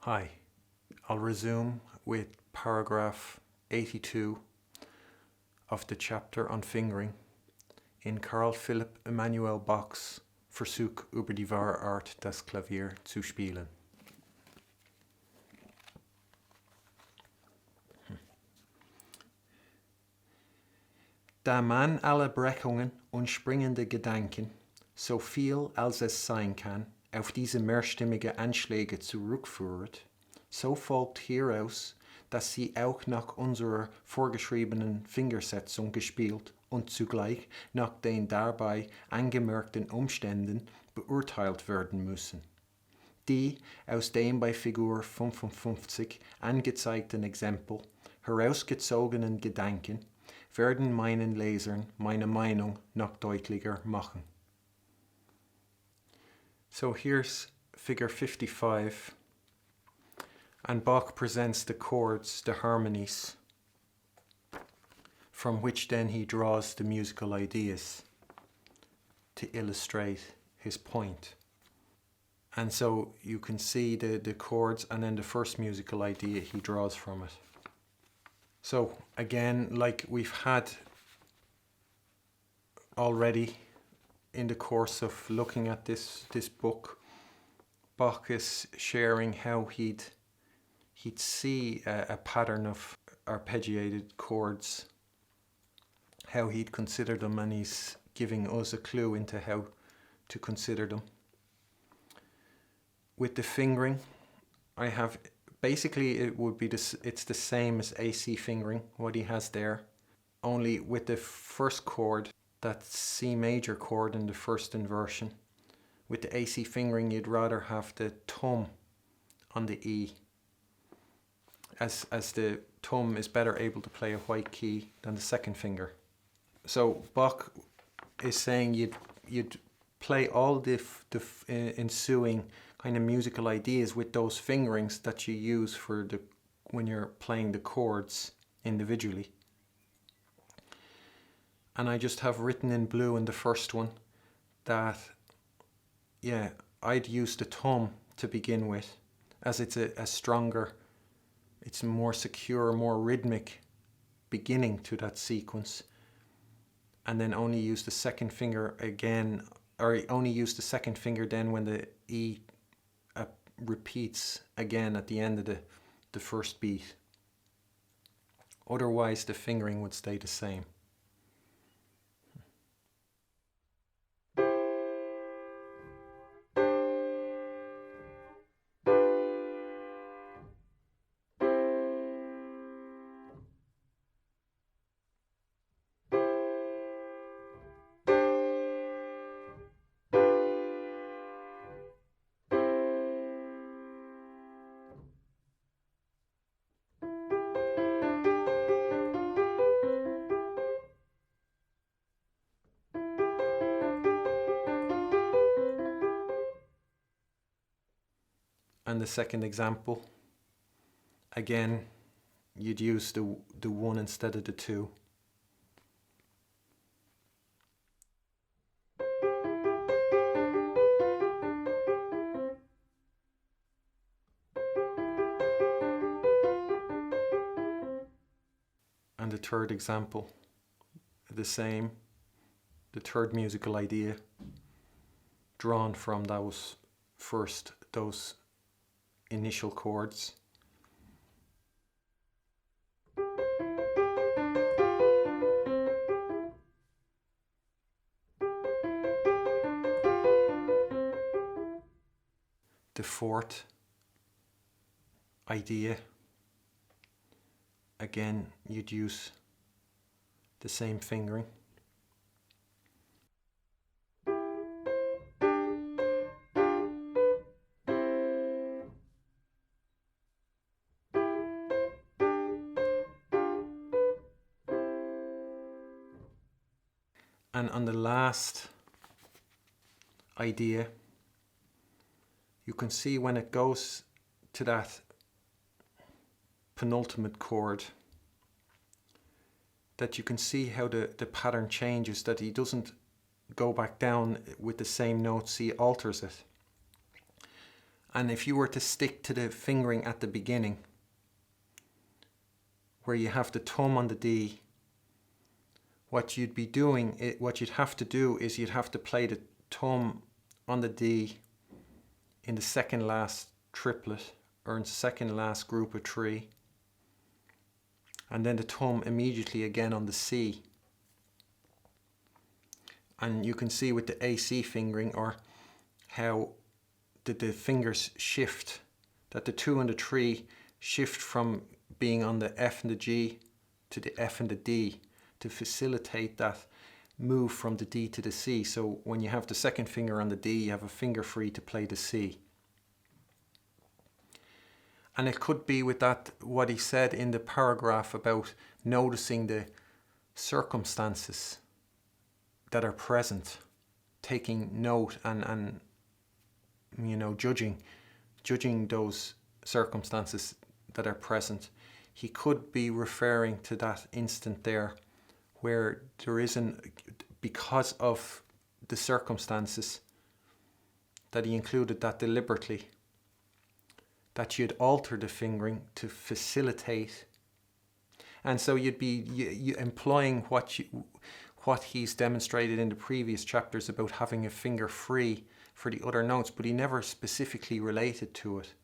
Hi, I'll resume with paragraph 82 of the chapter on fingering in Karl Philipp Emanuel Bach's Versuch über die wahre Art das Klavier zu spielen. Da man alle Brechungen und springende Gedanken, so viel als es sein kann, auf diese mehrstimmige Anschläge zurückführt, so folgt hieraus, dass sie auch nach unserer vorgeschriebenen Fingersetzung gespielt und zugleich nach den dabei angemerkten Umständen beurteilt werden müssen. Die aus dem bei Figur 55 angezeigten Exempel herausgezogenen Gedanken werden meinen Lesern meine Meinung noch deutlicher machen. So here's figure 55, and Bach presents the chords, the harmonies, from which then he draws the musical ideas to illustrate his point. And so you can see the chords and then the first musical idea he draws from it. So again, like we've had already in the course of looking at this book, Bach is sharing how he'd see a pattern of arpeggiated chords, how he'd consider them, and he's giving us a clue into how to consider them. With the fingering, I have basically it's the same as AC fingering, what he has there, only with the first chord, that C major chord in the first inversion. With the AC fingering, you'd rather have the thumb on the E, as the thumb is better able to play a white key than the second finger. So Bach is saying you'd play all the ensuing kind of musical ideas with those fingerings that you use for when you're playing the chords individually. And I just have written in blue in the first one that, yeah, I'd use the thumb to begin with, as it's a stronger, it's more secure, more rhythmic beginning to that sequence. And then only use the second finger again, or only use the second finger then when the E repeats again at the end of the first beat. Otherwise the fingering would stay the same. And the second example, again, you'd use the 1 instead of the 2. And the third example, the same, the third musical idea, drawn from those initial chords. The fourth idea, again, you'd use the same fingering. And on the last idea, you can see when it goes to that penultimate chord, that you can see how the pattern changes, that he doesn't go back down with the same notes, he alters it. And if you were to stick to the fingering at the beginning, where you have the thumb on the D, what you'd be doing, what you'd have to do is you'd have to play the thumb on the D in the second last triplet, or in the second last group of 3, and then the thumb immediately again on the C. And you can see with the AC fingering, or how the fingers shift, that the 2 and the 3 shift from being on the F and the G to the F and the D to facilitate that move from the D to the C. So when you have the second finger on the D, you have a finger free to play the C. And it could be with that, what he said in the paragraph about noticing the circumstances that are present, taking note and you know, judging those circumstances that are present. He could be referring to that instant there where there isn't, because of the circumstances, that he included that deliberately, that you'd alter the fingering to facilitate. And so you'd be you employing what he's demonstrated in the previous chapters about having a finger free for the other notes, but he never specifically related to it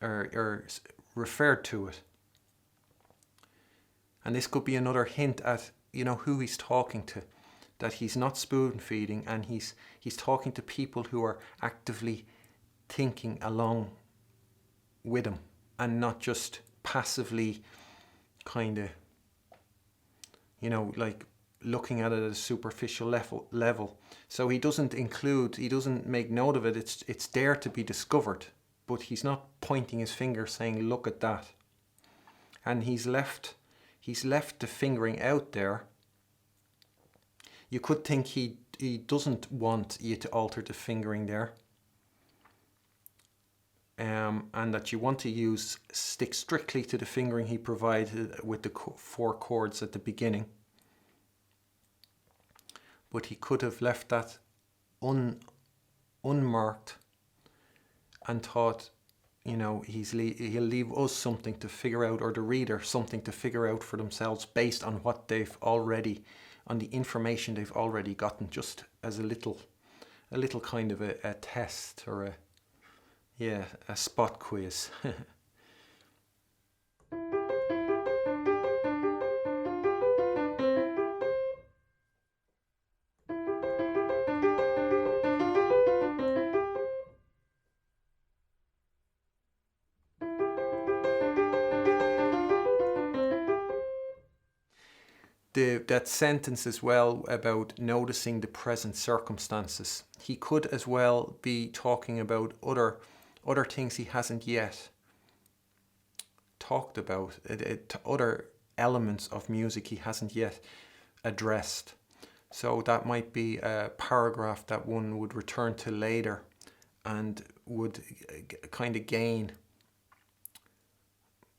or referred to it. And this could be another hint at, you know, who he's talking to, that he's not spoon feeding, and he's talking to people who are actively thinking along with him and not just passively kind of, you know, like looking at it at a superficial level. So he doesn't make note of it. It's there to be discovered, but he's not pointing his finger saying, look at that. And he's left the fingering out there. You could think he doesn't want you to alter the fingering there, and that you want to stick strictly to the fingering he provided with the 4 chords at the beginning. But he could have left that unmarked and thought, you know, he'll leave us something to figure out, or the reader something to figure out for themselves based on what they've already, on the information they've already gotten, just as a little kind of a test, or a spot quiz. That sentence as well about noticing the present circumstances. He could as well be talking about other things he hasn't yet talked about, other elements of music he hasn't yet addressed. So that might be a paragraph that one would return to later and would kind of gain,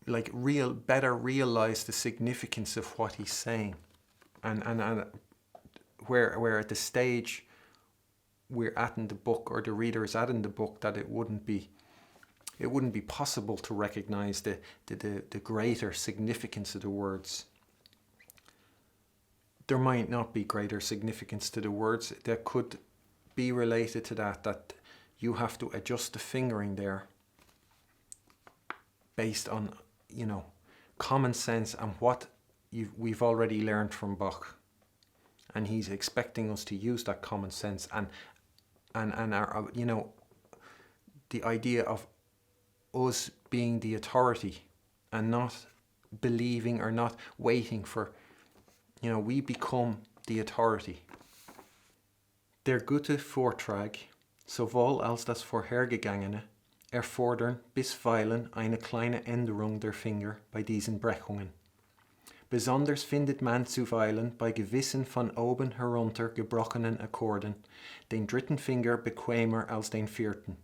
like, better realize the significance of what he's saying, and where at the stage we're at in the book, or the reader is at in the book, that it wouldn't be possible to recognize the greater significance of the words. There might not be greater significance to the words that could be related to that you have to adjust the fingering there based on, you know, common sense and what we've already learned from Bach, and he's expecting us to use that common sense and our, you know, the idea of us being the authority and not believing or not waiting for, you know, we become the authority. Der gute Vortrag, sowohl als das vorhergegangene, erfordern bisweilen eine kleine Änderung der Finger bei diesen Brechungen. Besonders findet man zuweilen bei gewissen von oben herunter gebrochenen Akkorden den dritten Finger bequemer als den vierten,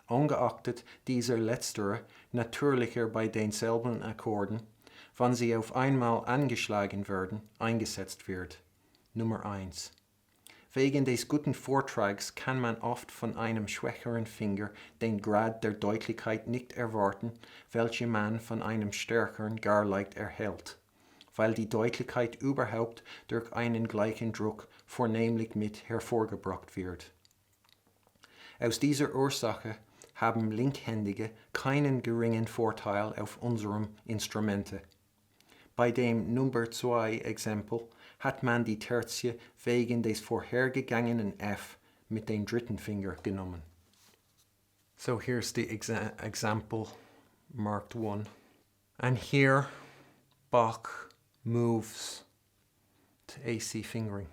ungeachtet dieser letztere natürlicher bei denselben Akkorden, wann sie auf einmal angeschlagen werden, eingesetzt wird. Nummer 1. Wegen des guten Vortrags kann man oft von einem schwächeren Finger den Grad der Deutlichkeit nicht erwarten, welche man von einem stärkeren gar leicht erhält, weil die Deutlichkeit überhaupt durch einen gleichen Druck vornehmlich mit hervorgebracht wird. Aus dieser Ursache haben Linkhändige keinen geringen Vorteil auf unserem Instrumente. Bei dem Nummer 2 Exempel hat man die Tertie wegen des vorhergegangenen F mit dem dritten Finger genommen. So here's the example marked 1. And here Bach moves to AC fingering.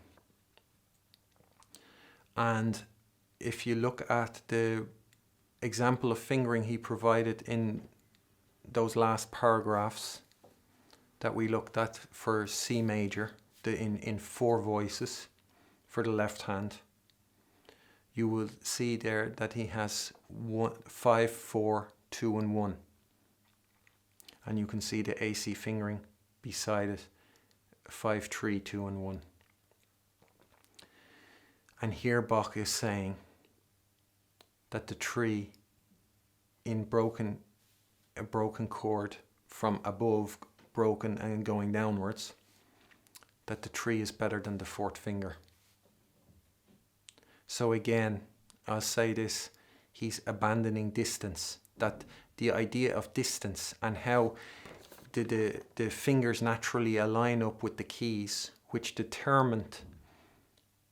And if you look at the example of fingering he provided in those last paragraphs that we looked at for C major, in 4 voices for the left hand, you will see there that he has 5, 4, 2 and 1. And you can see the AC fingering beside it, 5, 3, 2 and 1. And here Bach is saying that the 3 in a broken chord from above, broken and going downwards, that the 3 is better than the 4th finger. So again, I'll say this, he's abandoning distance, that the idea of distance and how the fingers naturally align up with the keys, which determined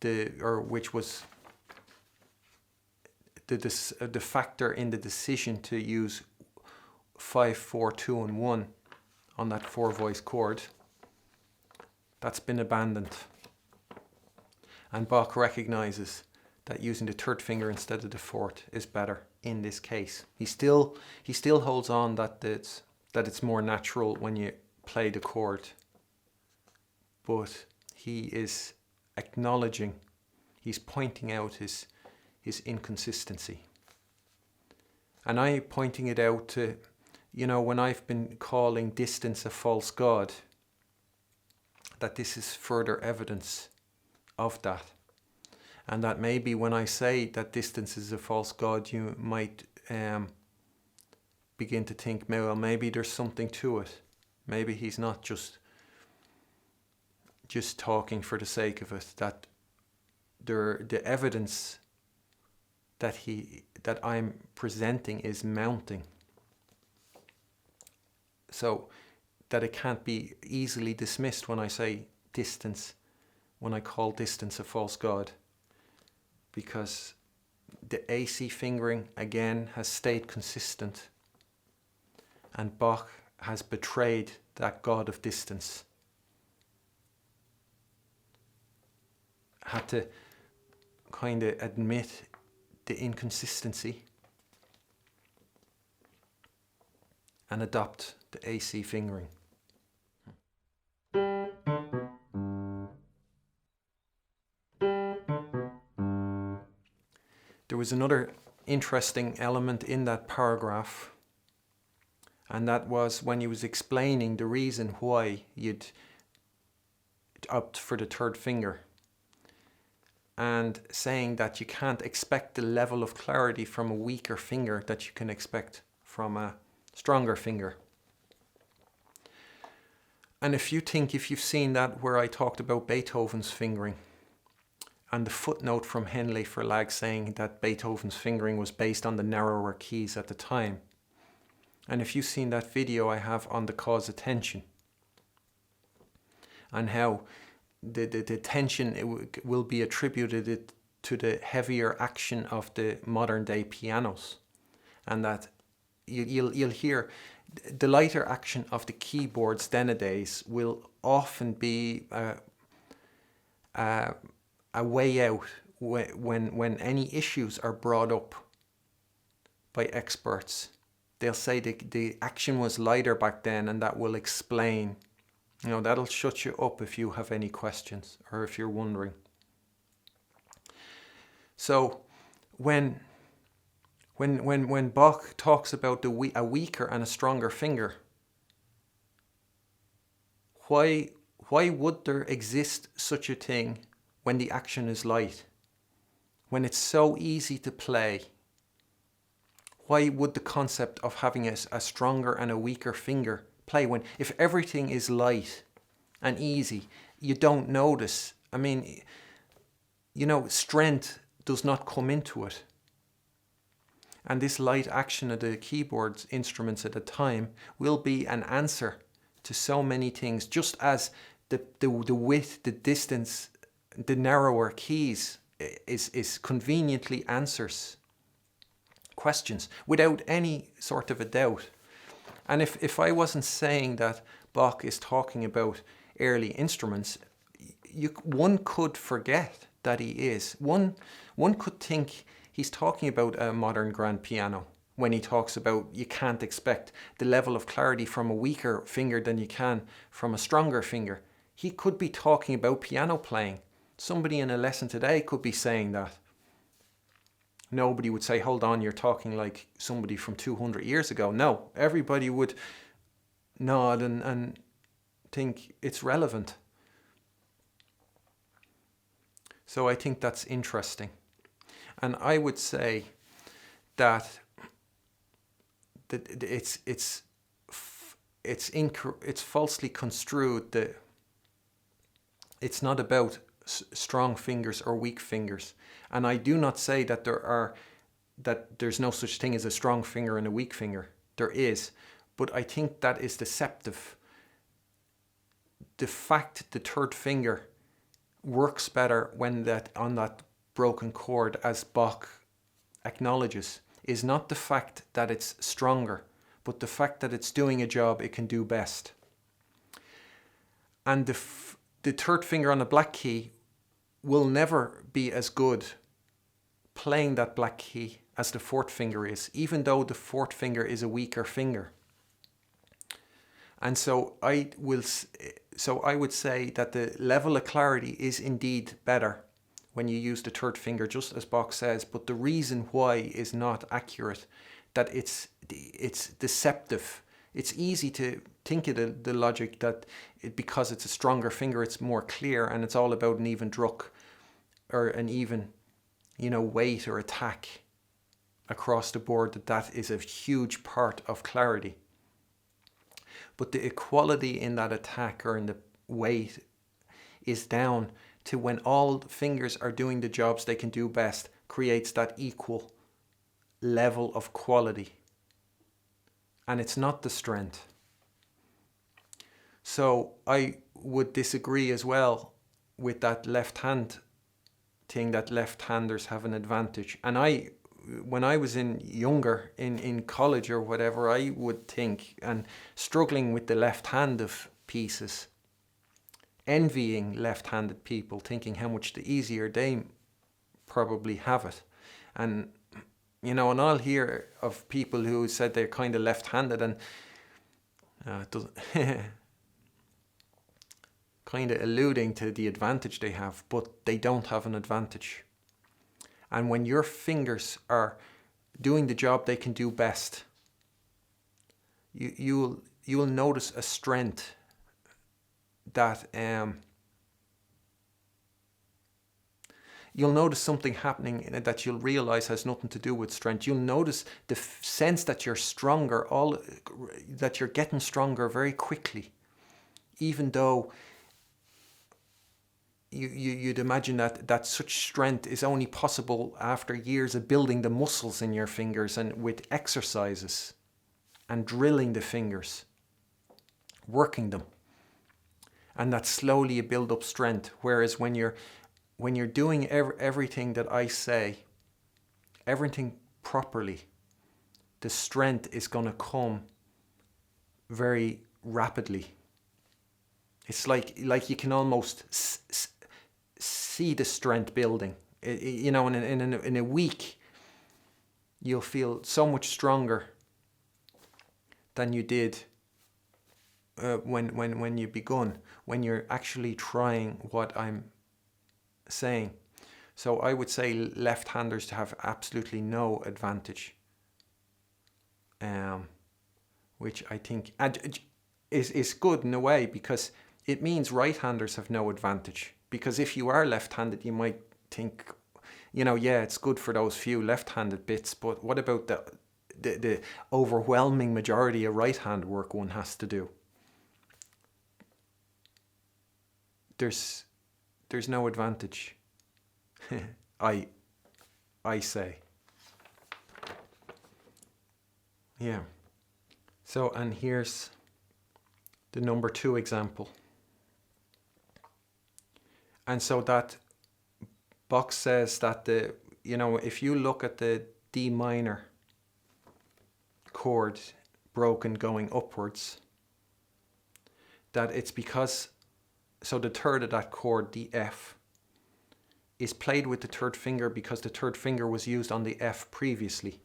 which was the factor in the decision to use 5, 4, 2 and 1 on that 4-voice chord, that's been abandoned. And Bach recognizes that using the 3rd finger instead of the 4th is better in this case. He still holds on that it's more natural when you play the chord, but he is acknowledging, he's pointing out his inconsistency. And I'm pointing it out to, when I've been calling distance a false god, that this is further evidence of that. And that maybe when I say that distance is a false god, you might begin to think, well, maybe there's something to it. Maybe he's not just talking for the sake of it, that the evidence that I'm presenting is mounting. So that it can't be easily dismissed when I say distance, when I call distance a false god, because the AC fingering again has stayed consistent, and Bach has betrayed that god of distance. Had to kind of admit the inconsistency and adopt the AC fingering. There was another interesting element in that paragraph, and that was when he was explaining the reason why you'd opt for the 3rd finger, and saying that you can't expect the level of clarity from a weaker finger that you can expect from a stronger finger. And if you've seen that where I talked about Beethoven's fingering, and the footnote from Henley Verlag saying that Beethoven's fingering was based on the narrower keys at the time, and if you've seen that video I have on the cause of tension, and how the tension will be attributed to the heavier action of the modern day pianos, and that you'll hear the lighter action of the keyboards nowadays will often be a way out when any issues are brought up by experts. They'll say the action was lighter back then, and that will explain. That'll shut you up if you have any questions or if you're wondering. So when Bach talks about a weaker and a stronger finger, why would there exist such a thing when the action is light, when it's so easy to play? Why would the concept of having a stronger and a weaker finger play when, if everything is light and easy, you don't notice? I mean, strength does not come into it. And this light action of the keyboard's instruments at the time will be an answer to so many things, just as the width, the distance, the narrower keys is conveniently answers questions without any sort of a doubt. And if I wasn't saying that Bach is talking about early instruments, one could forget that he is. One could think he's talking about a modern grand piano when he talks about you can't expect the level of clarity from a weaker finger than you can from a stronger finger. He could be talking about piano playing. Somebody in a lesson today could be saying that. Nobody would say, hold on, you're talking like somebody from 200 years ago. No, everybody would nod and think it's relevant. So I think that's interesting. And I would say that it's falsely construed that it's not about strong fingers or weak fingers. And I do not say that there's no such thing as a strong finger and a weak finger. There is, but I think that is deceptive. The fact the third finger works better when on that broken chord, as Bach acknowledges, is not the fact that it's stronger, but the fact that it's doing a job it can do best. And the third finger on the black key will never be as good playing that black key as the fourth finger is, even though the fourth finger is a weaker finger. And so I would say that the level of clarity is indeed better when you use the third finger, just as Bach says, but the reason why is not accurate, that it's deceptive. It's easy to think of the logic that because it's a stronger finger, it's more clear, and it's all about an even druck or an even, weight or attack across the board, that is a huge part of clarity. But the equality in that attack or in the weight is down to when all fingers are doing the jobs they can do best, creates that equal level of quality. And it's not the strength. So I would disagree as well with that left hand thing, that left-handers have an advantage. And when I was younger in college or whatever, I would think, and struggling with the left hand of pieces, envying left-handed people, thinking how much the easier they probably have it. And and I'll hear of people who said they're kind of left-handed and kind of alluding to the advantage they have, but they don't have an advantage. And when your fingers are doing the job they can do best, you'll notice a strength that you'll notice something happening that you'll realize has nothing to do with strength. You'll notice the sense that you're stronger, that you're getting stronger very quickly, even though you'd imagine that such strength is only possible after years of building the muscles in your fingers and with exercises and drilling the fingers, working them. And that slowly you build up strength. Whereas when you're doing everything that I say, everything properly, the strength is going to come very rapidly. It's like you can almost see the strength building. In a week, you'll feel so much stronger than you did when you begun, when you're actually trying what I'm saying. So I would say left-handers to have absolutely no advantage, which I think is good in a way, because it means right-handers have no advantage, Because if you are left-handed, you might think, yeah, it's good for those few left-handed bits, but what about the overwhelming majority of right-hand work one has to do? There's no advantage. I say. Yeah. So, and here's the number 2 example. And so that Bach says that if you look at the D minor chord broken going upwards, that it's because, so the third of that chord, the F, is played with the third finger because the third finger was used on the F previously.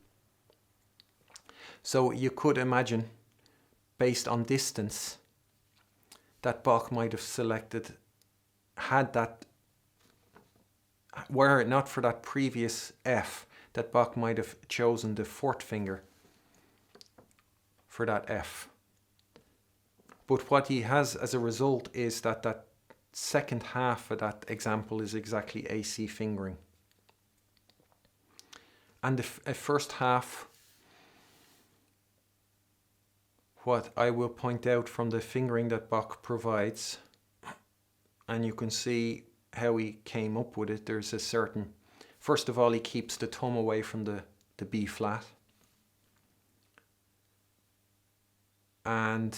So you could imagine, based on distance, that Bach might have selected, were it not for that previous F, that Bach might have chosen the fourth finger for that F. But what he has as a result is that second half of that example is exactly AC fingering. And the first half, what I will point out from the fingering that Bach provides, and you can see how he came up with it. There's a certain, first of all, he keeps the thumb away from the B flat. And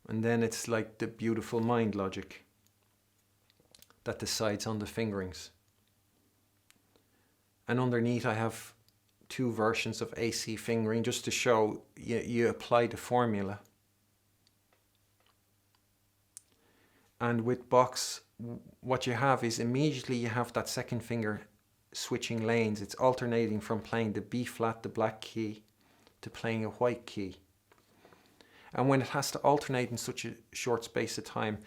then it's like the beautiful mind logic that decides on the fingerings. And underneath I have 2 versions of AC fingering just to show you apply the formula. And with Bach's, what you have is immediately you have that second finger switching lanes. It's alternating from playing the B flat, the black key, to playing a white key. And when it has to alternate in such a short space of time,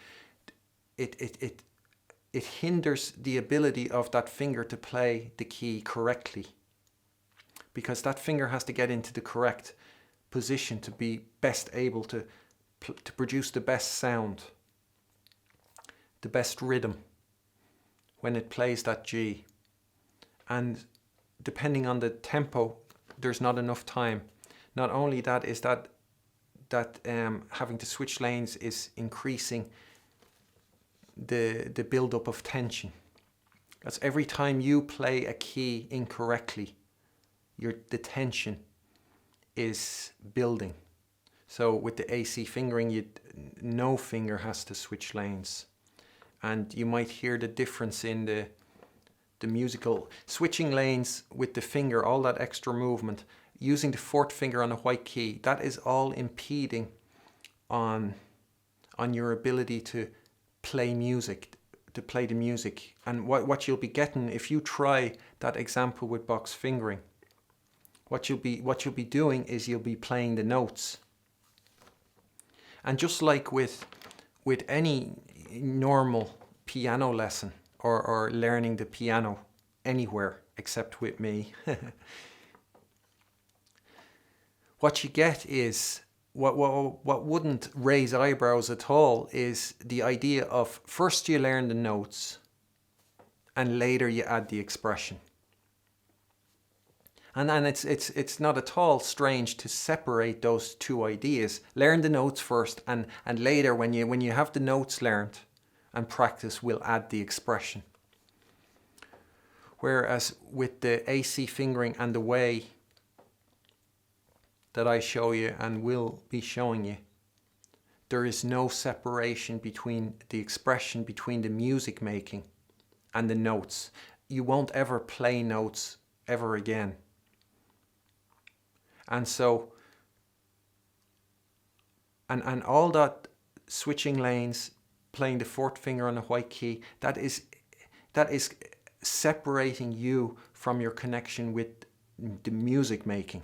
it hinders the ability of that finger to play the key correctly. Because that finger has to get into the correct position to be best able to produce the best sound, the best rhythm when it plays that G. And depending on the tempo, there's not enough time. Not only that is that having to switch lanes is increasing the build-up of tension. Because every time you play a key incorrectly, the tension is building. So with the AC fingering, no finger has to switch lanes. And you might hear the difference in the musical switching lanes with the finger, all that extra movement, using the fourth finger on a white key, that is all impeding on your ability to play music, to play the music. And what you'll be getting if you try that example with Bach's fingering, what you'll be doing is you'll be playing the notes. And just like with any normal piano lesson or learning the piano anywhere except with me, what you get is what wouldn't raise eyebrows at all is the idea of first you learn the notes and later you add the expression. And it's not at all strange to separate those two ideas. Learn the notes first, and later when you have the notes learned and practice, we'll add the expression. Whereas with the AC fingering and the way that I show you and will be showing you, there is no separation between the expression, between the music making and the notes. You won't ever play notes ever again. And so, and all that switching lanes, playing the fourth finger on a white key, that is separating you from your connection with the music making.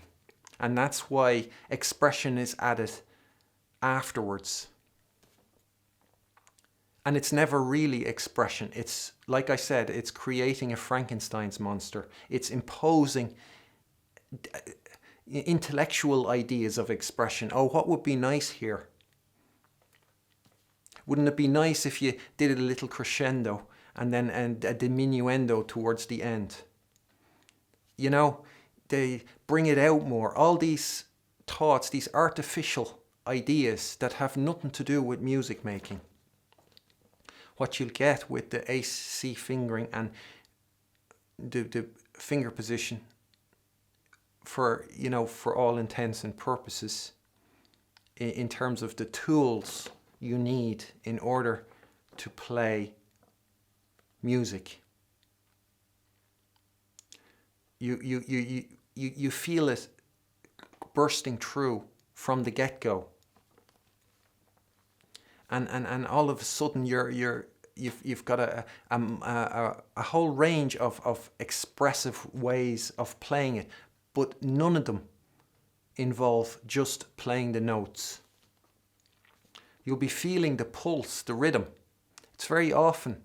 And that's why expression is added afterwards. And it's never really expression. It's, like I said, it's creating a Frankenstein's monster. It's imposing intellectual ideas of expression. Oh, what would be nice here? Wouldn't it be nice if you did it a little crescendo and then a diminuendo towards the end? You know, they bring it out more. All these thoughts, these artificial ideas that have nothing to do with music making. What you'll get with the AC fingering and the finger position, for all intents and purposes, in terms of the tools you need in order to play music. You feel it bursting through from the get-go, and all of a sudden you've got a whole range of expressive ways of playing it, but none of them involve just playing the notes. You'll be feeling the pulse, the rhythm. It's very often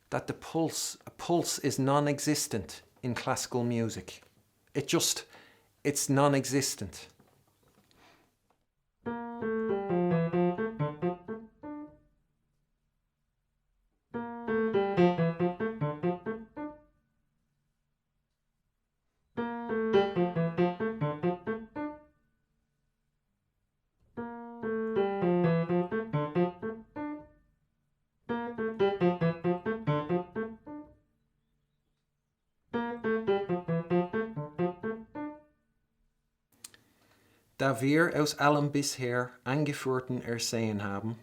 that a pulse is non-existent in classical music. It's non-existent. Da wir aus allem bisher Angeführten ersehen haben,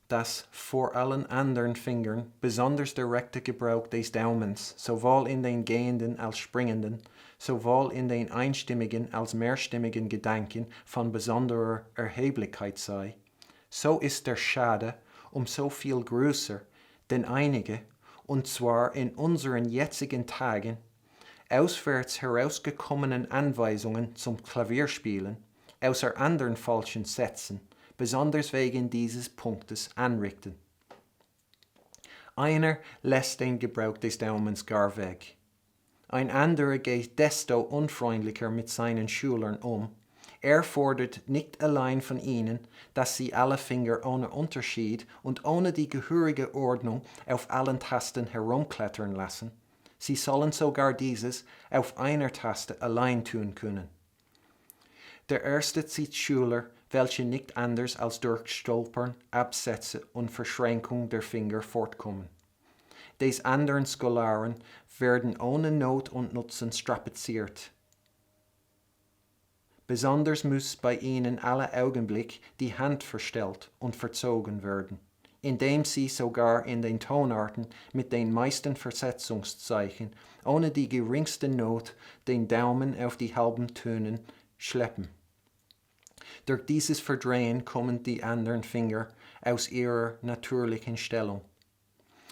dass vor allen anderen Fingern besonders der rechte Gebrauch des Daumens sowohl in den gehenden als springenden, sowohl in den einstimmigen als mehrstimmigen Gedanken von besonderer Erheblichkeit sei, so ist der Schade so viel größer, denn einige, und zwar in unseren jetzigen Tagen, auswärts herausgekommenen Anweisungen zum Klavierspielen außer anderen falschen Sätzen, besonders wegen dieses Punktes anrichten. Einer lässt den Gebrauch des Daumens gar weg. Ein anderer geht desto unfreundlicher mit seinen Schülern Er fordert nicht allein von ihnen, dass sie alle Finger ohne Unterschied und ohne die gehörige Ordnung auf allen Tasten herumklettern lassen. Sie sollen sogar dieses auf einer Taste allein tun können. Der erste zieht Schüler, welche nicht anders als durch Stolpern, Absätze und Verschränkung der Finger fortkommen. Des anderen Scholaren werden ohne Not und Nutzen strapaziert. Besonders muss bei ihnen alle Augenblick die Hand verstellt und verzogen werden, indem sie sogar in den Tonarten mit den meisten Versetzungszeichen ohne die geringste Not den Daumen auf die halben Tönen schleppen. Durch dieses Verdrehen kommen die anderen Finger aus ihrer natürlichen Stellung.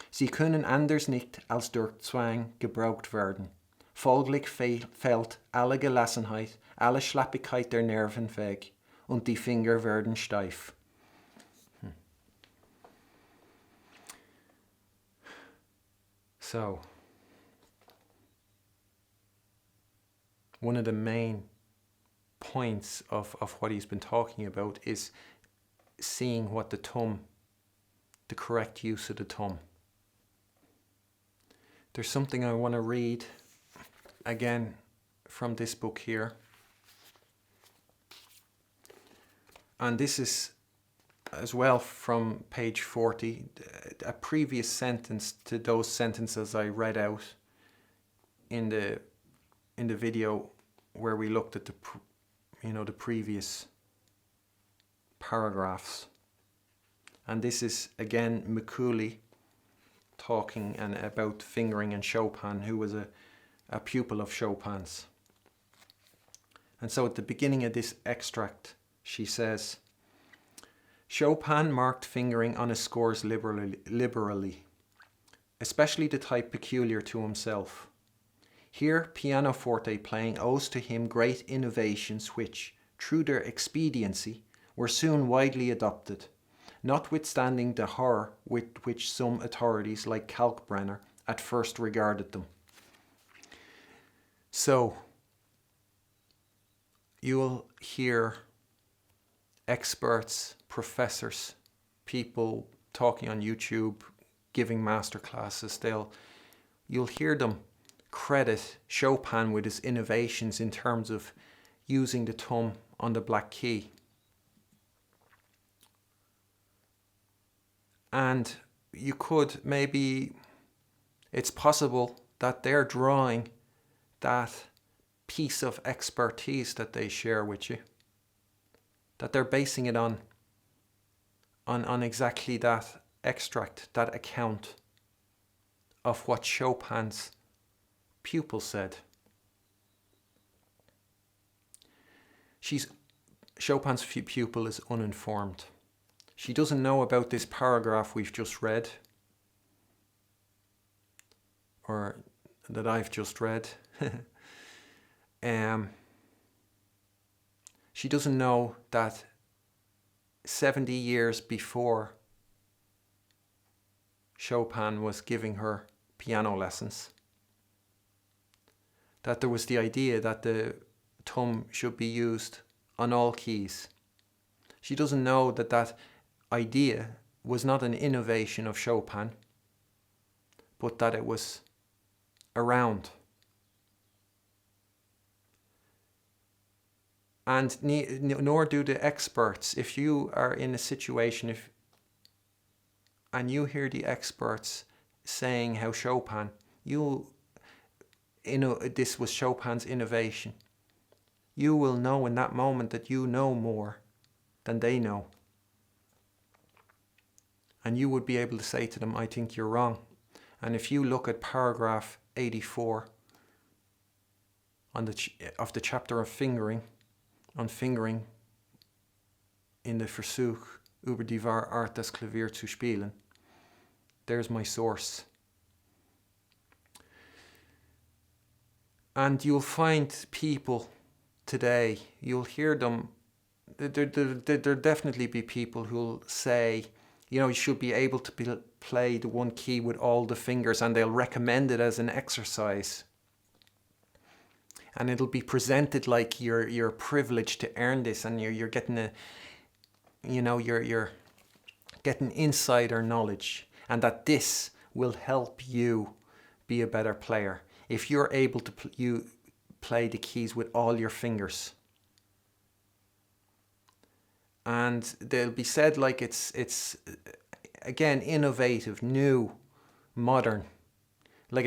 Sie können anders nicht als durch Zwang gebraucht werden. Folglich fällt alle Gelassenheit, alle Schlappigkeit der Nerven weg und die Finger werden steif. So, one of the main points of what he's been talking about is seeing what the correct use of the thumb. There's something I want to read again from this book here. And this is as well from page 40, a previous sentence to those sentences I read out in the video where we looked at the previous paragraphs. And this is again Mikuli talking about fingering and Chopin, who was a pupil of Chopin's. And so at the beginning of this extract, she says, Chopin marked fingering on his scores liberally, especially the type peculiar to himself. Here, pianoforte playing owes to him great innovations which, through their expediency, were soon widely adopted, notwithstanding the horror with which some authorities like Kalkbrenner at first regarded them. So, you'll hear experts, professors, people talking on YouTube, giving masterclasses, you'll hear them credit Chopin with his innovations in terms of using the thumb on the black key. And you could maybe, it's possible that they're drawing that piece of expertise that they share with you, that they're basing it on exactly that extract, that account of what Chopin's pupil said. Chopin's pupil is uninformed. She doesn't know about this paragraph we've just read, or that I've just read. She doesn't know that 70 years before Chopin was giving her piano lessons, that there was the idea that the thumb should be used on all keys. She doesn't know that that idea was not an innovation of Chopin, but that it was around. And nor do the experts. If you are in a situation and you hear the experts saying how Chopin, this was Chopin's innovation, you will know in that moment that you know more than they know. And you would be able to say to them, I think you're wrong. And if you look at paragraph 84 of the chapter of fingering, on fingering in the Versuch über die wahre Art des Klavier zu spielen, there's my source. And you'll find people today, you'll hear them, there'll definitely be people who'll say, you should be able to play the one key with all the fingers, and they'll recommend it as an exercise. And it'll be presented like you're privileged to earn this, and you're getting you're getting insider knowledge, and that this will help you be a better player if you're able to play the keys with all your fingers. And they'll be said like it's again innovative, new, modern, like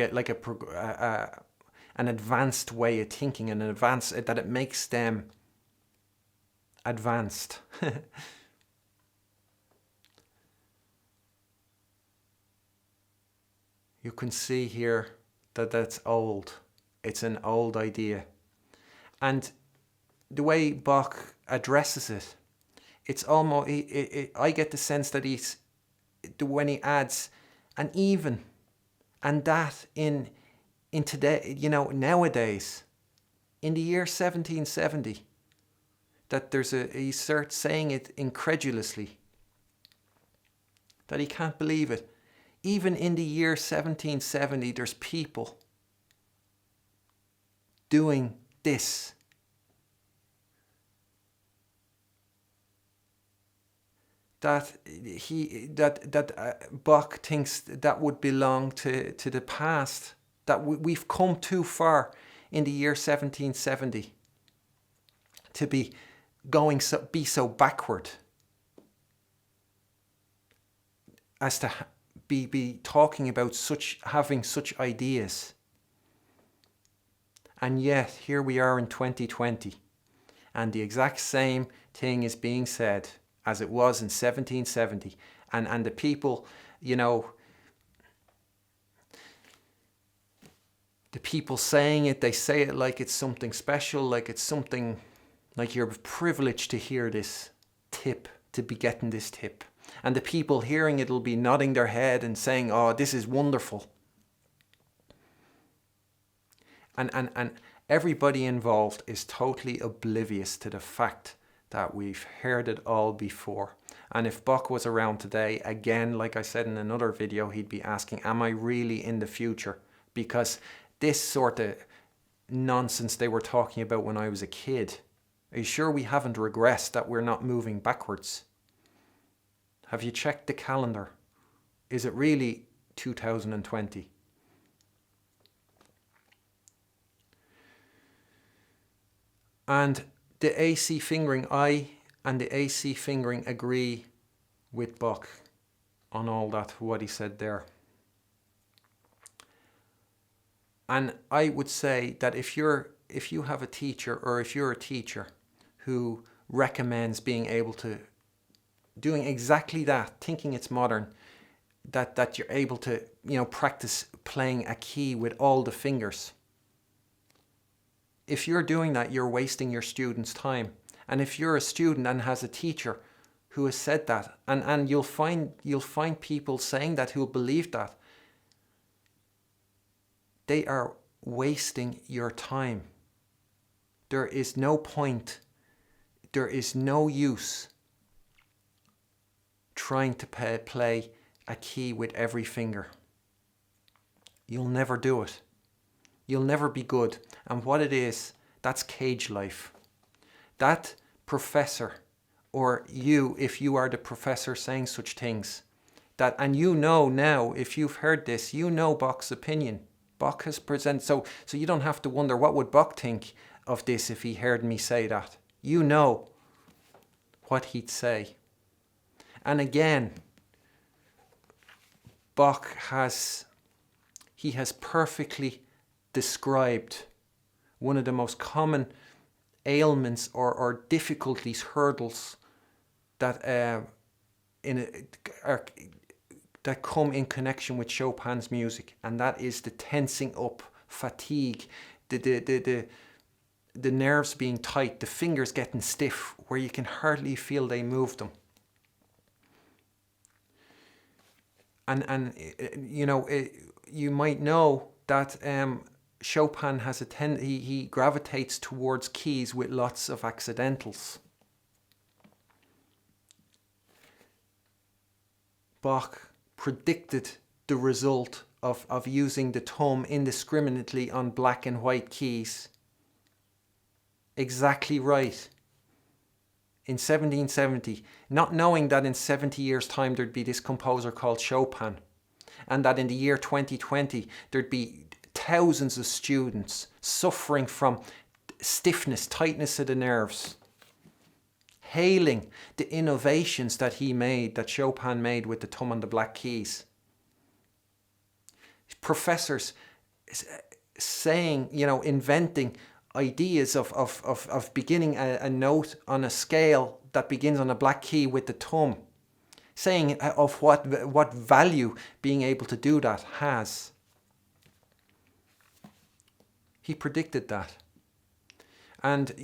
an advanced way of thinking, and that it makes them advanced. You can see here that that's old. It's an old idea. And the way Bach addresses it, it's almost, I get the sense that when he adds an even, and that in today, nowadays, in the year 1770, that he starts saying it incredulously, that he can't believe it. Even in the year 1770, there's people doing this. That Bach thinks that would belong to the past. That we've come too far in the year 1770 to be so backward as to be talking about having such ideas. And yet here we are in 2020, and the exact same thing is being said as it was in 1770, and the people, the people saying it, they say it like it's something special, like it's something, like you're privileged to hear this tip, to be getting this tip. And the people hearing it will be nodding their head and saying, oh, this is wonderful. And everybody involved is totally oblivious to the fact that we've heard it all before. And if Bach was around today, again, like I said in another video, he'd be asking, am I really in the future? Because this sort of nonsense they were talking about when I was a kid, are you sure we haven't regressed, that we're not moving backwards? Have you checked the calendar? is it really 2020? And the AC fingering, I and the AC fingering agree with Bach on all that, what he said there. And I would say that if you have a teacher, or if you're a teacher who recommends being able to, doing exactly that, thinking it's modern, that you're able to, practice playing a key with all the fingers. If you're doing that, you're wasting your students' time. And if you're a student and has a teacher who has said that, and you'll find people saying that who'll believe that, they are wasting your time. There is no point, there is no use trying to play a key with every finger. You'll never do it. You'll never be good. And what it is, that's cage life. That professor, or you, if you are the professor saying such things, that, and now, if you've heard this, Bach's opinion. Bach has presented, so you don't have to wonder, what would Bach think of this if he heard me say that? You know what he'd say. And again, Bach has perfectly described one of the most common ailments or difficulties, hurdles that that come in connection with Chopin's music, and that is the tensing up, fatigue, the nerves being tight, the fingers getting stiff where you can hardly feel they move them. And you might know that Chopin has he gravitates towards keys with lots of accidentals. Bach predicted the result of using the thumb indiscriminately on black and white keys. Exactly right. In 1770, not knowing that in 70 years' time there'd be this composer called Chopin, and that in the year 2020 there'd be thousands of students suffering from stiffness, tightness of the nerves, hailing the innovations that Chopin made with the thumb on the black keys. Professors saying, inventing ideas of beginning a note on a scale that begins on a black key with the thumb, saying of what value being able to do that has. He predicted that. And,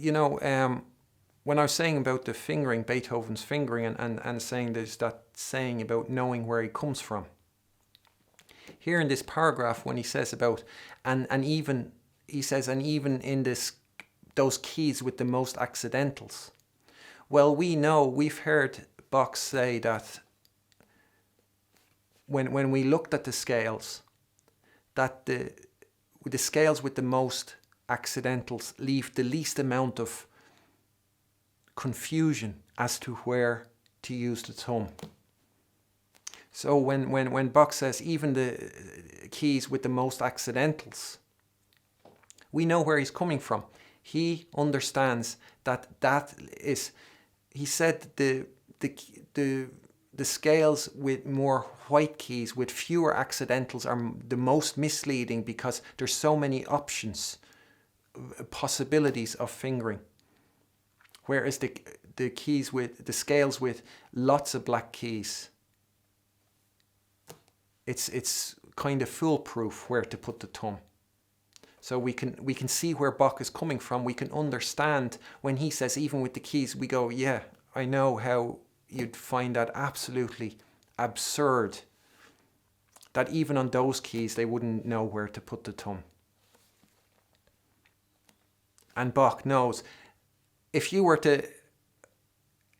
when I was saying about the fingering, Beethoven's fingering, and saying there's that saying about knowing where he comes from. Here in this paragraph, when he says about, and even in those keys with the most accidentals. Well, we've heard Bach say that when we looked at the scales, that the scales with the most accidentals leave the least amount of confusion as to where to use the thumb. So when Bach says even the keys with the most accidentals, we know where he's coming from. He understands that is, he said the scales with more white keys, with fewer accidentals, are the most misleading because there's so many options, possibilities of fingering. Whereas the keys with the scales with lots of black keys, it's kind of foolproof where to put the thumb. So we can see where Bach is coming from. We can understand when he says even with the keys, we go, yeah, I know how you'd find that absolutely absurd, that even on those keys they wouldn't know where to put the thumb. And Bach knows, if you were to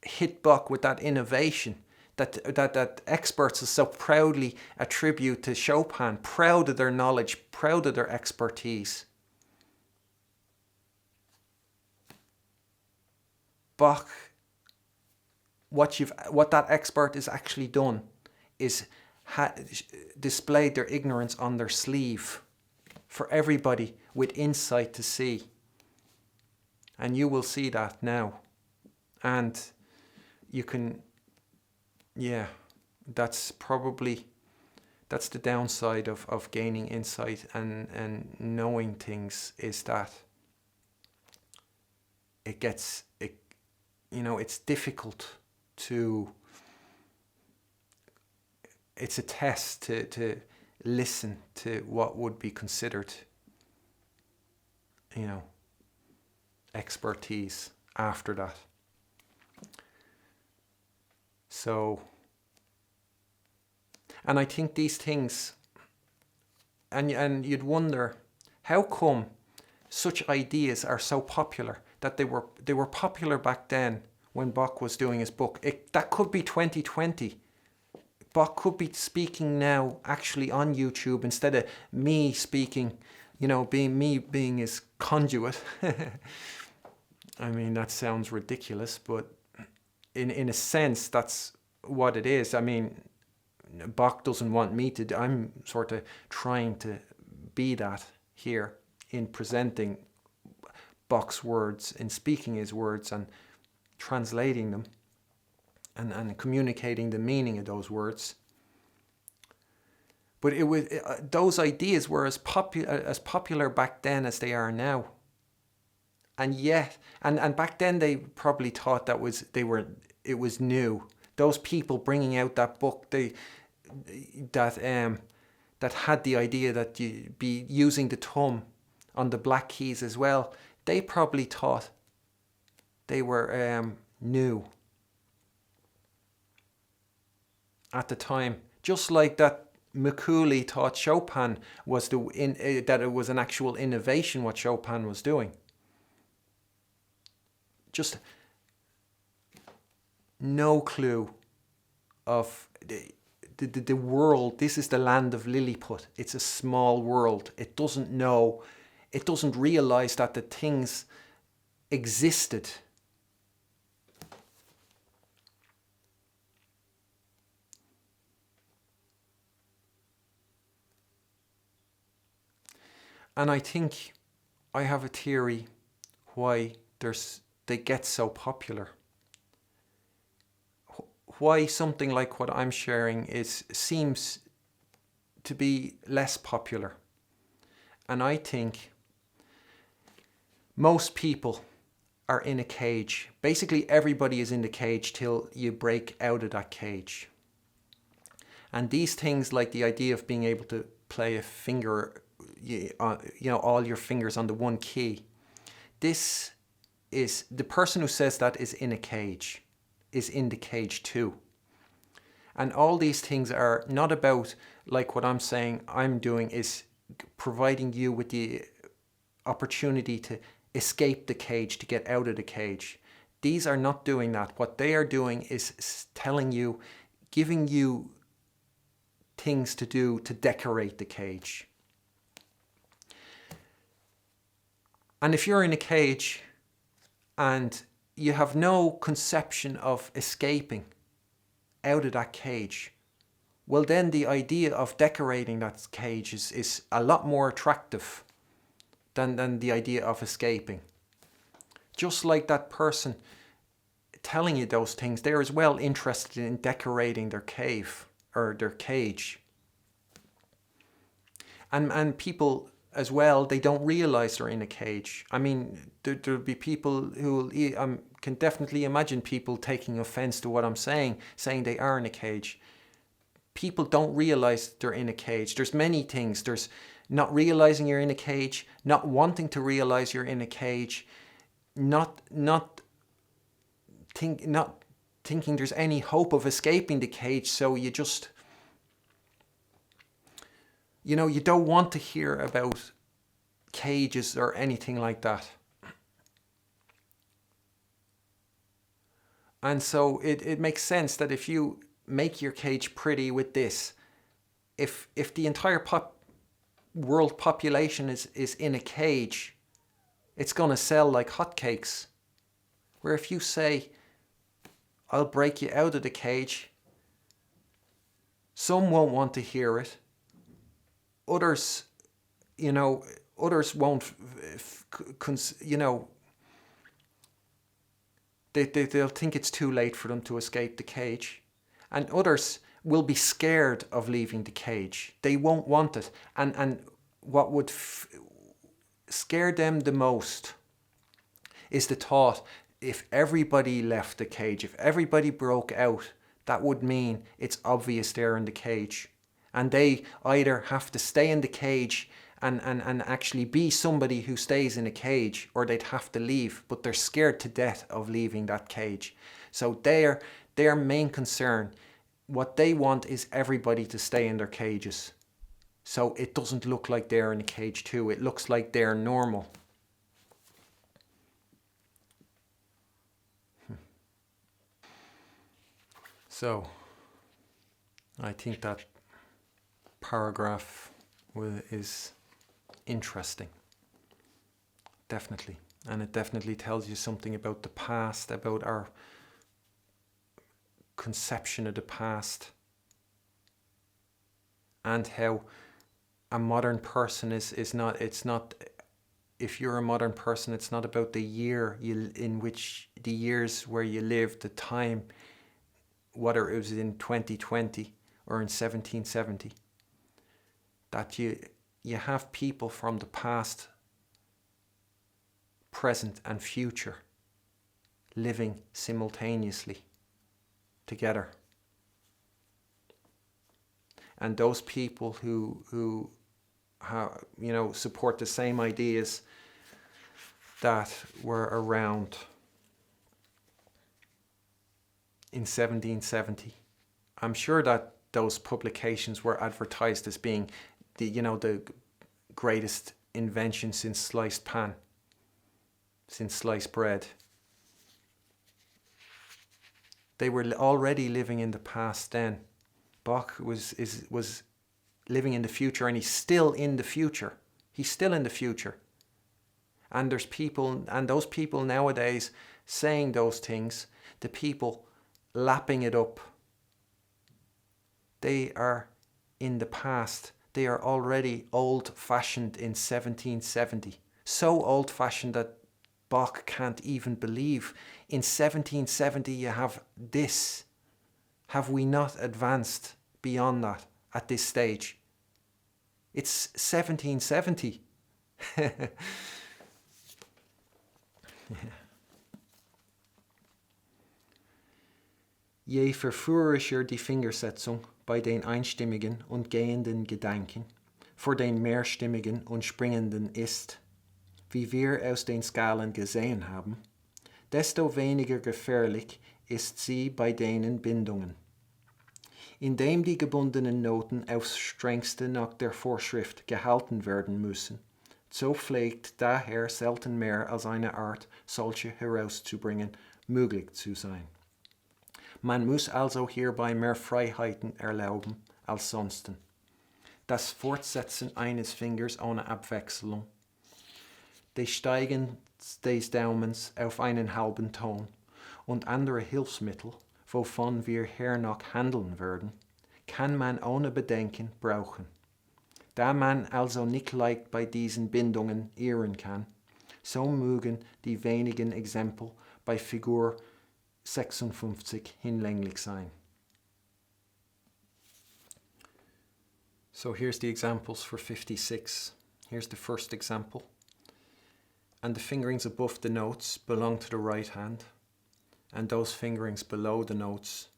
hit Bach with that innovation that experts so proudly attribute to Chopin, proud of their knowledge, proud of their expertise, Bach, what that expert has actually done is displayed their ignorance on their sleeve for everybody with insight to see. And you will see that now. And you can, that's the downside of gaining insight and knowing things, is that it's difficult to, it's a test to listen to what would be considered, expertise after that. So, and I think these things, and you'd wonder, how come such ideas are so popular, that they were popular back then when Bach was doing his book. That could be 2020. Bach could be speaking now actually on YouTube instead of me speaking, being his conduit. I mean, that sounds ridiculous, but in a sense, that's what it is. I mean, Bach doesn't want me to, I'm sort of trying to be that here in presenting Bach's words, in speaking his words and translating them and communicating the meaning of those words. But those ideas were as popular back then as they are now. And yet, and back then they probably thought that it was new. Those people bringing out that book, that had the idea that you'd be using the thumb on the black keys as well, they probably thought they were new at the time. Just like that Macaulay thought Chopin was that it was an actual innovation what Chopin was doing. Just no clue of the world. This is the land of Lilliput. It's a small world. It doesn't know. It doesn't realize that the things existed. And I think I have a theory why they get so popular. Why something like what I'm sharing seems to be less popular. And I think most people are in a cage. Basically, everybody is in the cage till you break out of that cage. And these things, like the idea of being able to play a finger, all your fingers on the one key, this is, the person who says that is in a cage, is in the cage too. And all these things are not about, like what I'm saying I'm doing, is providing you with the opportunity to escape the cage, to get out of the cage. These are not doing that. What they are doing is telling you, giving you things to do to decorate the cage. And if you're in a cage and you have no conception of escaping out of that cage, well then the idea of decorating that cage is a lot more attractive than the idea of escaping. Just like that person telling you those things, they're as well interested in decorating their cave or their cage. And people as well, they don't realize they're in a cage. I mean, there'll be people who can definitely imagine people taking offense to what I'm saying they are in a cage. People don't realize they're in a cage. There's many things. There's not realizing you're in a cage, not wanting to realize you're in a cage, not thinking there's any hope of escaping the cage, so you just, you don't want to hear about cages or anything like that. And so it makes sense that if you make your cage pretty with this, if the entire world population is in a cage, it's going to sell like hotcakes. Where if you say, I'll break you out of the cage Some won't want to hear it. Others, others won't, they'll think it's too late for them to escape the cage. And others will be scared of leaving the cage. They won't want it. And what would scare them the most is the thought, if everybody left the cage, if everybody broke out, that would mean it's obvious they're in the cage. And they either have to stay in the cage and actually be somebody who stays in a cage, or they'd have to leave, but they're scared to death of leaving that cage. So their main concern, what they want is everybody to stay in their cages. So it doesn't look like they're in a cage too. It looks like they're normal. So I think that paragraph is interesting. Definitely. And it definitely tells you something about the past, about our conception of the past, and how a modern person is not, it's not, if you're a modern person, it's not about the year in which, the years where you lived, the time, whether it was in 2020 or in 1770, that you have people from the past, present and future living simultaneously together. And those people who have, support the same ideas that were around in 1770. I'm sure that those publications were advertised as being the greatest invention since sliced pan, since sliced bread. They were already living in the past then. Bach was living in the future, and he's still in the future. He's still in the future. And there's people, and those people nowadays saying those things, the people lapping it up, they are in the past. They are already old-fashioned in 1770. So old-fashioned that Bach can't even believe. In 1770 you have this. Have we not advanced beyond that at this stage? It's 1770. Je verführerischer die Fingersetzung bei den einstimmigen und gehenden Gedanken vor den mehrstimmigen und springenden ist, wie wir aus den Skalen gesehen haben, desto weniger gefährlich ist sie bei denen Bindungen. Indem die gebundenen Noten aufs strengste nach der Vorschrift gehalten werden müssen, so pflegt daher selten mehr als eine Art, solche herauszubringen, möglich zu sein. Man muss also hierbei mehr Freiheiten erlauben als sonsten. Das Fortsetzen eines Fingers ohne Abwechslung, des Steigens des Daumens auf einen halben Ton und andere Hilfsmittel, wovon wir hernach handeln werden, kann man ohne Bedenken brauchen. Da man also nicht leicht bei diesen Bindungen irren kann, so mögen die wenigen Exempel bei Figur 56 hinlänglich sein. So here's the examples for 56. Here's the first example. And the fingerings above the notes belong to the right hand, and those fingerings below the notes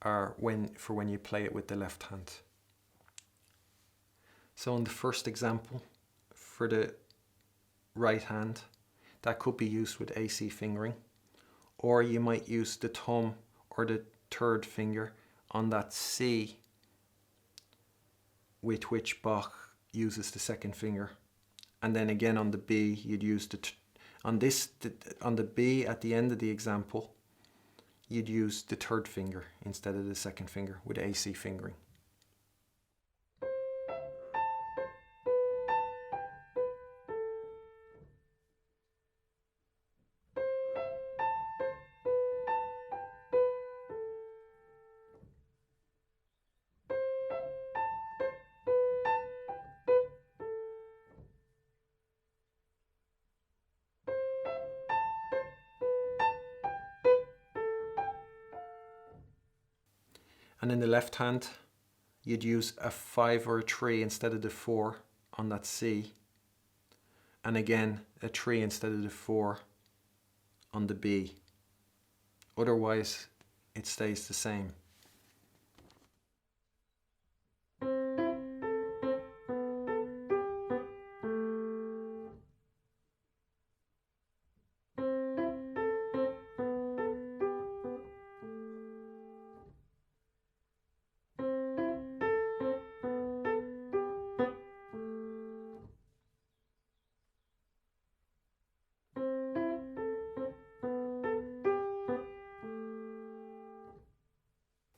are for when you play it with the left hand. So in the first example, for the right hand, that could be used with AC fingering, or you might use the thumb or the third finger on that C with which Bach uses the second finger. And then again on the B, you'd use on the B at the end of the example, you'd use the third finger instead of the second finger with AC fingering. And in the left hand, you'd use a 5 or a 3 instead of the 4 on that C. And again, a 3 instead of the 4 on the B. Otherwise, it stays the same.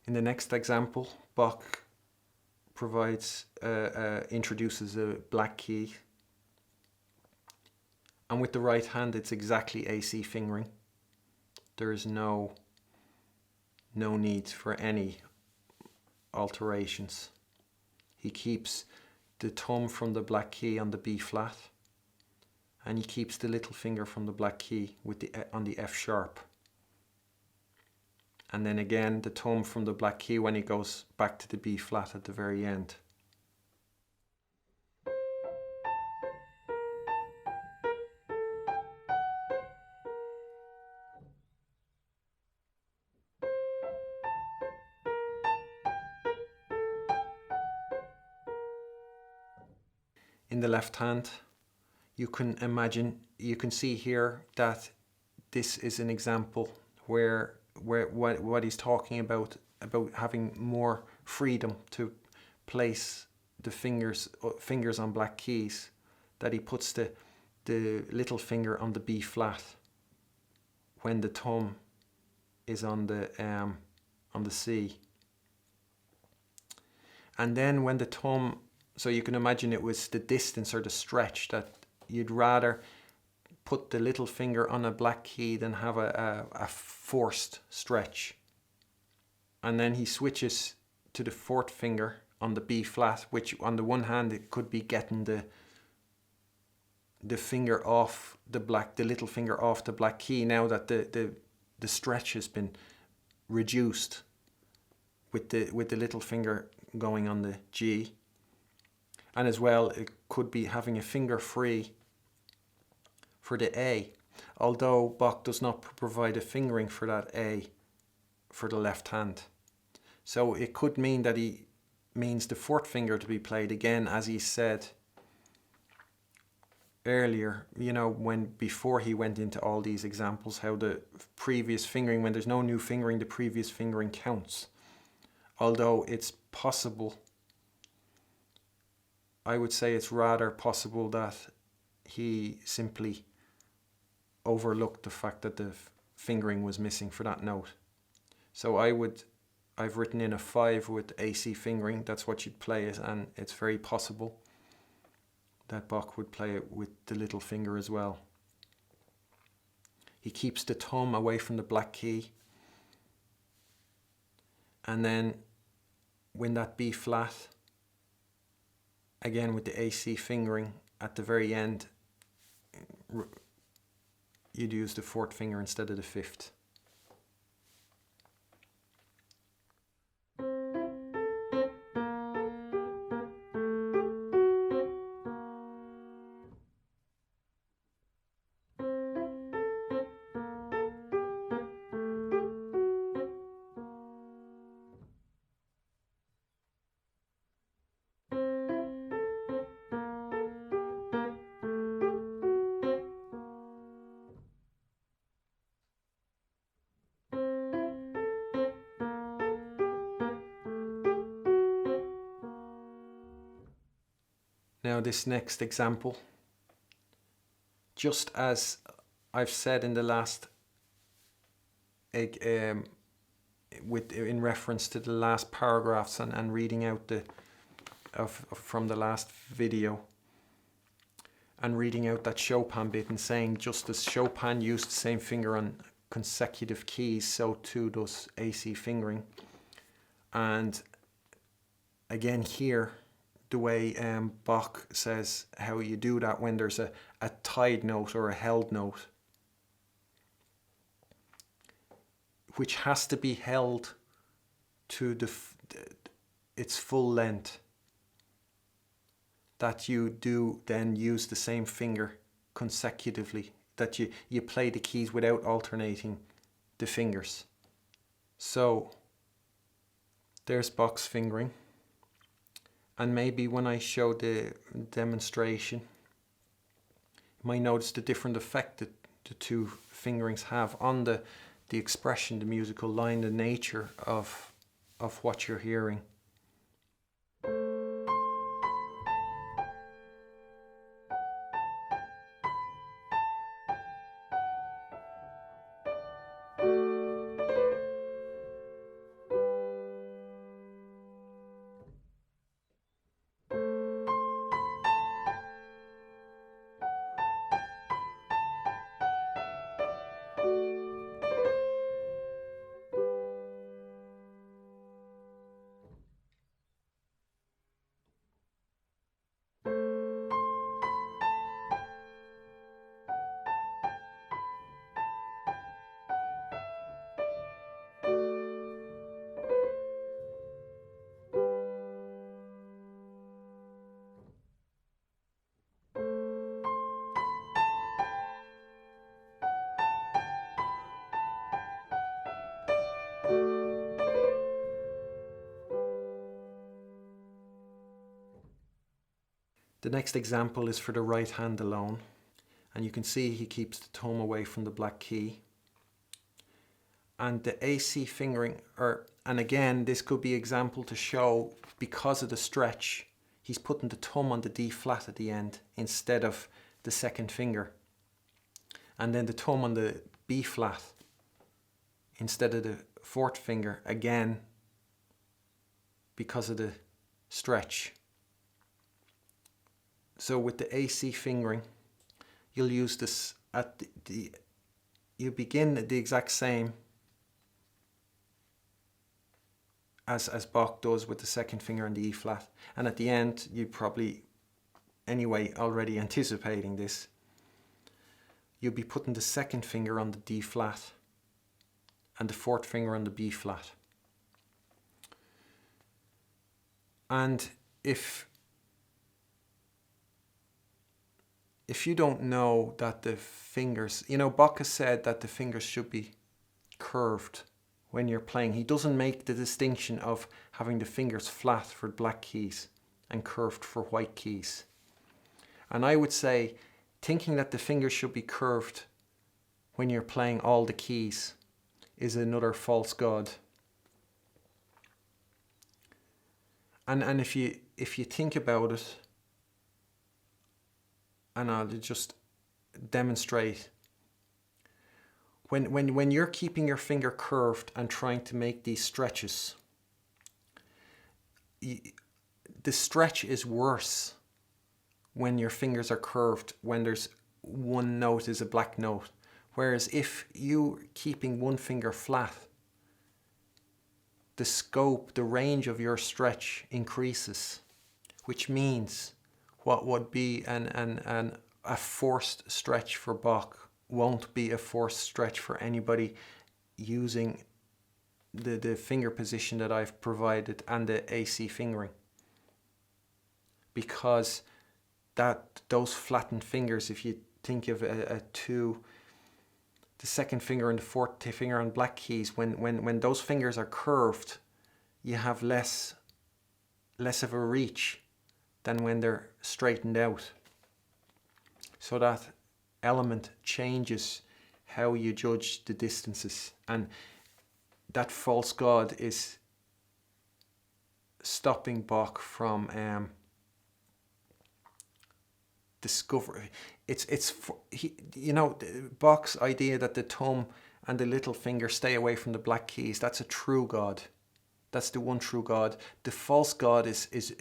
In the next example, Bach introduces a black key, and with the right hand it's exactly AC fingering. There is no need for any alterations. He keeps the thumb from the black key on the B flat, and he keeps the little finger from the black key on the F sharp. And then again the thumb from the black key when he goes back to the B flat at the very end. In the left hand, you can see here that this is an example where what he's talking about having more freedom to place the fingers on black keys, that he puts the little finger on the B flat when the thumb is on the C. And then when the thumb, so you can imagine it was the distance or the stretch, that you'd rather put the little finger on a black key than have a forced stretch. And then he switches to the fourth finger on the B flat, which on the one hand it could be getting the finger off the little finger off the black key, now that the stretch has been reduced with the little finger going on the G. And as well, it could be having a finger free for the A, although Bach does not provide a fingering for that A for the left hand. So it could mean that he means the fourth finger to be played again, as he said earlier, before he went into all these examples, how the previous fingering, when there's no new fingering, the previous fingering counts. Although it's possible, I would say it's rather possible that he simply overlooked the fact that the fingering was missing for that note. So I've written in a 5 with AC fingering. That's what you'd play it, and it's very possible that Bach would play it with the little finger as well. He keeps the thumb away from the black key, and then when that B flat, again with the AC fingering at the very end, you'd use the fourth finger instead of the fifth. Now this next example, just as I've said in the last, in reference to the last paragraphs and reading out from the last video, and reading out that Chopin bit and saying just as Chopin used the same finger on consecutive keys, so too does AC fingering. And again here, the way Bach says how you do that when there's a tied note or a held note, which has to be held to its full length, that you do then use the same finger consecutively, that you play the keys without alternating the fingers. So there's box fingering, and maybe when I show the demonstration, you might notice the different effect that the two fingerings have on the expression, the musical line, the nature of what you're hearing. The next example is for the right hand alone, and you can see he keeps the thumb away from the black key. And the AC fingering, and again, this could be example to show, because of the stretch, he's putting the thumb on the D flat at the end instead of the second finger. And then the thumb on the B flat instead of the fourth finger, again, because of the stretch. So with the AC fingering, you'll use this at you begin the exact same as Bach does with the second finger on the E flat. And at the end, you probably, anyway, already anticipating this, you'll be putting the second finger on the D flat and the fourth finger on the B flat. And if you don't know that the fingers, Bach has said that the fingers should be curved when you're playing. He doesn't make the distinction of having the fingers flat for black keys and curved for white keys. And I would say, thinking that the fingers should be curved when you're playing all the keys is another false god. And if you think about it, and I'll just demonstrate, when you're keeping your finger curved and trying to make these stretches, the stretch is worse when your fingers are curved, when there's one note is a black note. Whereas if you're keeping one finger flat, the scope, the range of your stretch increases, which means what would be a forced stretch for Bach won't be a forced stretch for anybody using the finger position that I've provided and the AC fingering. Because those flattened fingers, if you think of the second finger and the fourth finger on black keys, when those fingers are curved, you have less of a reach than when they're straightened out. So that element changes how you judge the distances, and that false god is stopping Bach from discovery. Bach's idea that the thumb and the little finger stay away from the black keys, that's a true god. That's the one true god. The false god is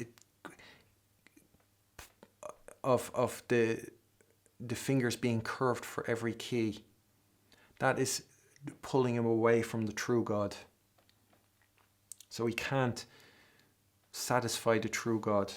of the fingers being curved for every key. That is pulling him away from the true god. So he can't satisfy the true god.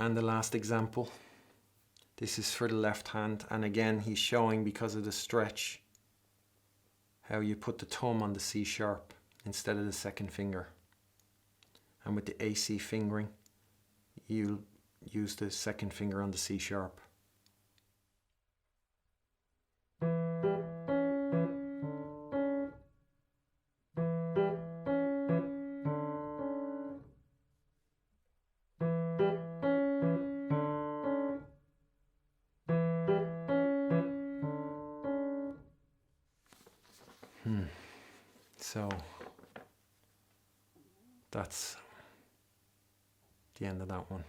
And the last example, this is for the left hand, and again he's showing, because of the stretch, how you put the thumb on the C sharp instead of the second finger. And with the AC fingering, you'll use the second finger on the C sharp. So that's the end of that one.